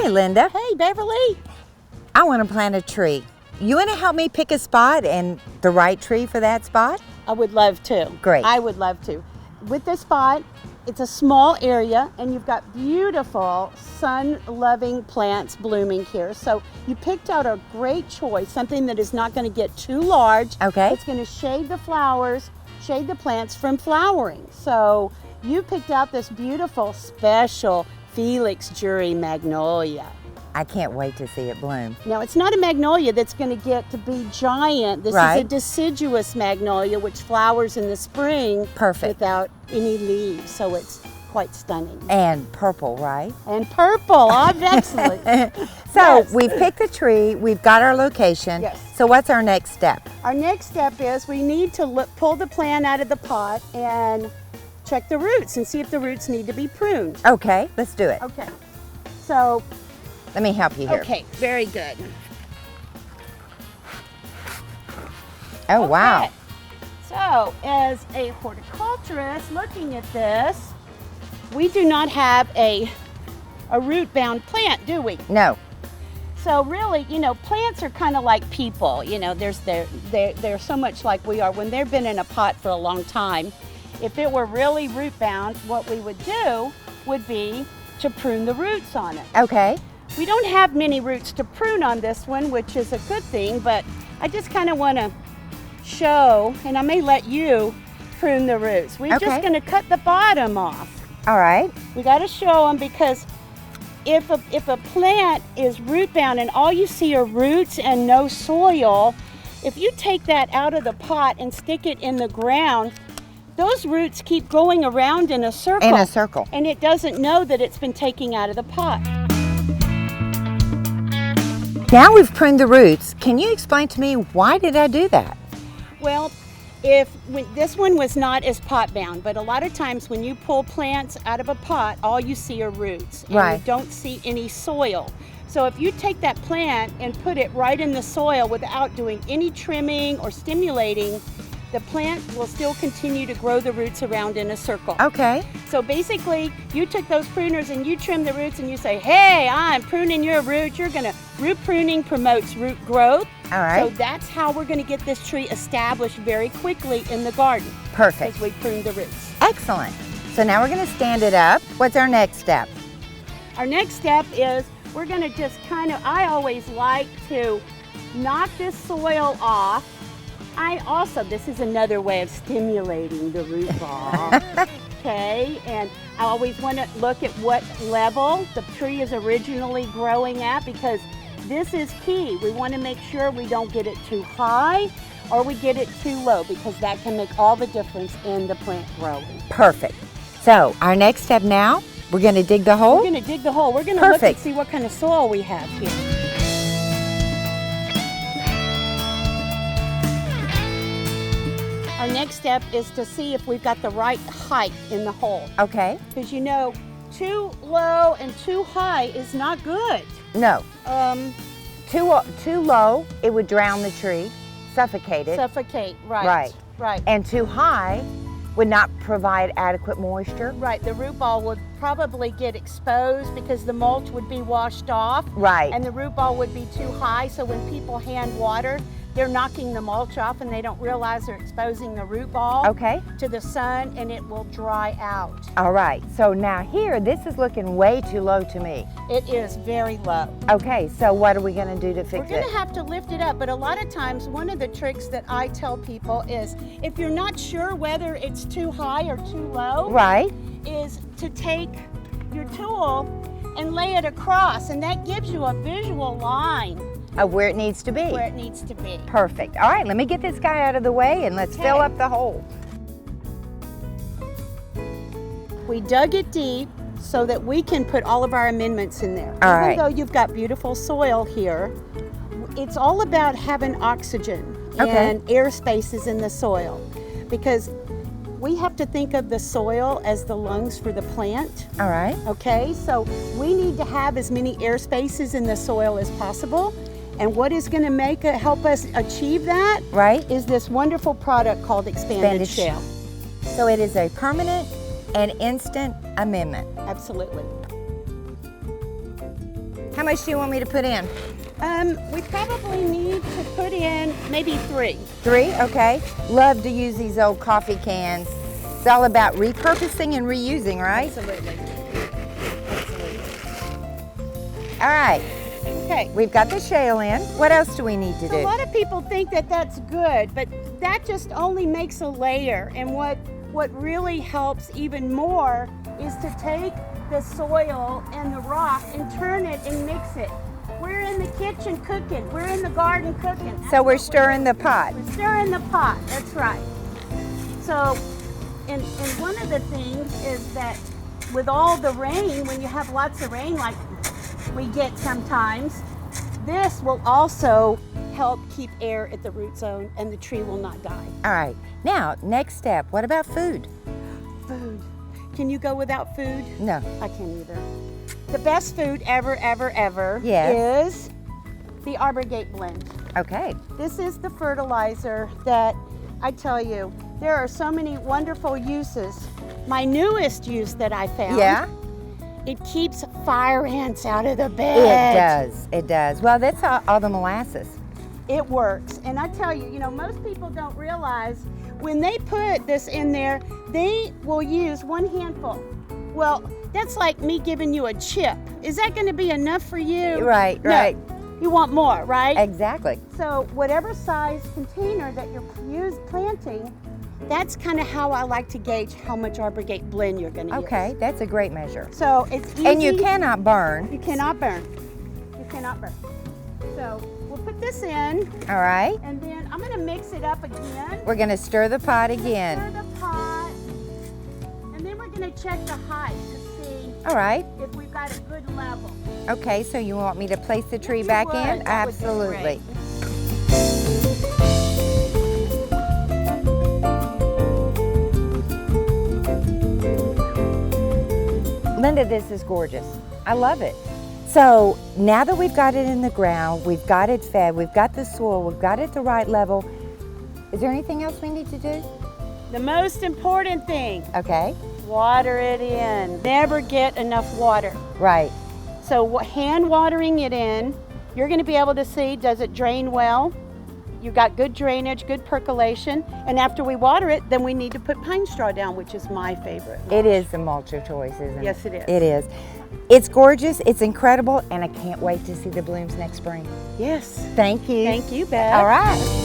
Linda. Hey, Beverly. I want to plant a tree. You want to help me pick a spot and the right tree for that spot? I would love to. Great. I would love to. With this spot, it's a small area and you've got beautiful sun-loving plants blooming here. So you picked out a great choice, something that is not going to get too large. Okay. It's going to shade the flowers, shade the plants from flowering. So you picked out this beautiful special Felix Jury magnolia. I can't wait to see it bloom. Now, it's not a magnolia that's going to get to be giant. This is a deciduous magnolia, which flowers in the spring. Perfect. Without any leaves, so it's quite stunning. And purple, right? And purple, obviously. So we've picked the tree, we've got our location. Yes. So what's our next step? Our next step is we need to pull the plant out of the pot and check the roots and see if the roots need to be pruned. Okay, let's do it. Okay, so. Let me help you here. Okay, very good. Oh, wow. Okay. So, as a horticulturist looking at this, we do not have a root-bound plant, do we? No. So really, you know, plants are kind of like people. You know, they're so much like we are. When they've been in a pot for a long time, if it were really root-bound, what we would do would be to prune the roots on it. Okay. We don't have many roots to prune on this one, which is a good thing, but I just kind of want to show, and I may let you prune the roots. We're just going to cut the bottom off. All right. We got to show them because if a plant is root bound and all you see are roots and no soil, if you take that out of the pot and stick it in the ground, those roots keep going around in a circle. In a circle. And it doesn't know that it's been taken out of the pot. Now we've pruned the roots. Can you explain to me why did I do that? Well, this one was not as pot bound, but a lot of times when you pull plants out of a pot, all you see are roots and you don't see any soil. So if you take that plant and put it right in the soil without doing any trimming or stimulating, the plant will still continue to grow the roots around in a circle. Okay. So basically, you took those pruners and you trim the roots and you say, hey, I'm pruning your roots. Root pruning promotes root growth. All right. So that's how we're going to get this tree established very quickly in the garden. Perfect. Because we pruned the roots. Excellent. So now we're going to stand it up. What's our next step? Our next step is we're going to just I always like to knock this soil off. This is another way of stimulating the root ball. Okay, and I always want to look at what level the tree is originally growing at because this is key. We want to make sure we don't get it too high or we get it too low because that can make all the difference in the plant growing. Perfect. So our next step now, we're going to dig the hole? We're going to dig the hole. We're going to look and see what kind of soil we have here. Our next step is to see if we've got the right height in the hole. Okay. Because you know, too low and too high is not good. No. Too low, it would drown the tree, suffocate it. Suffocate, right. Right. And too high would not provide adequate moisture. Right, the root ball would probably get exposed because the mulch would be washed off. Right. And the root ball would be too high, so when people hand water, they're knocking the mulch off and they don't realize they're exposing the root ball to the sun and it will dry out. All right, so now here, this is looking way too low to me. It is very low. Okay, so what are we going to do to fix it? We're going to have to lift it up, but a lot of times one of the tricks that I tell people is if you're not sure whether it's too high or too low, is to take your tool and lay it across, and that gives you a visual line of where it needs to be. Where it needs to be. Perfect. All right, let me get this guy out of the way and let's fill up the hole. We dug it deep so that we can put all of our amendments in there. All right. Even though you've got beautiful soil here, it's all about having oxygen and air spaces in the soil because we have to think of the soil as the lungs for the plant. All right. Okay, so we need to have as many air spaces in the soil as possible. And what is going to help us achieve that is this wonderful product called Expanded Shale. So it is a permanent and instant amendment. Absolutely. How much do you want me to put in? We probably need to put in maybe 3. 3, okay. Love to use these old coffee cans. It's all about repurposing and reusing, right? Absolutely. All right, Okay. we've got the shale in. What else do we need to A do? lot of people think that that's good, but that just only makes a layer. And what really helps even more is to take the soil and the rock and turn it and mix it. We're in the kitchen cooking. We're in the garden cooking. So we're stirring the pot. We're stirring the pot. That's right. So, and one of the things is that with all the rain, when you have lots of rain like we get sometimes, this will also help keep air at the root zone and the tree will not die. All right, now, next step, what about food? Food. Can you go without food? No. I can't either. The best food ever Yes. is the Arbor Gate blend. Okay. This is the fertilizer that I tell you, there are so many wonderful uses. My newest use that I found, Yeah? it keeps fire ants out of the bed. It does. Well, that's all the molasses. It works. And I tell you, most people don't realize when they put this in there, they will use 1 handful. Well, that's like me giving you a chip. Is that going to be enough for you? Right, No. right. You want more, right? Exactly. So whatever size container that you're planting, that's kind of how I like to gauge how much Arbor Gate blend you're going to use. Okay, that's a great measure. So it's easy. And you cannot burn. You cannot burn. You cannot burn. So we'll put this in, All right. and then I'm going to mix it up again. We're going to stir the pot again. Stir the pot, and then we're going to check the height to see All right. if we've got a good level. Okay, so you want me to place the tree If you back would, in? that would be Absolutely. great. Linda, this is gorgeous. I love it. So now that we've got it in the ground, we've got it fed, we've got the soil, we've got it the right level, is there anything else we need to do? The most important thing, Okay, water it in. Never get enough water. right. So hand watering it in, you're going to be able to see, does it drain well? You've got good drainage, good percolation. And after we water it, then we need to put pine straw down, which is my favorite. It is the mulch of choice, isn't it? Yes, it is. It is. It's gorgeous, it's incredible, and I can't wait to see the blooms next spring. Yes. Thank you. Thank you, Beth. All right.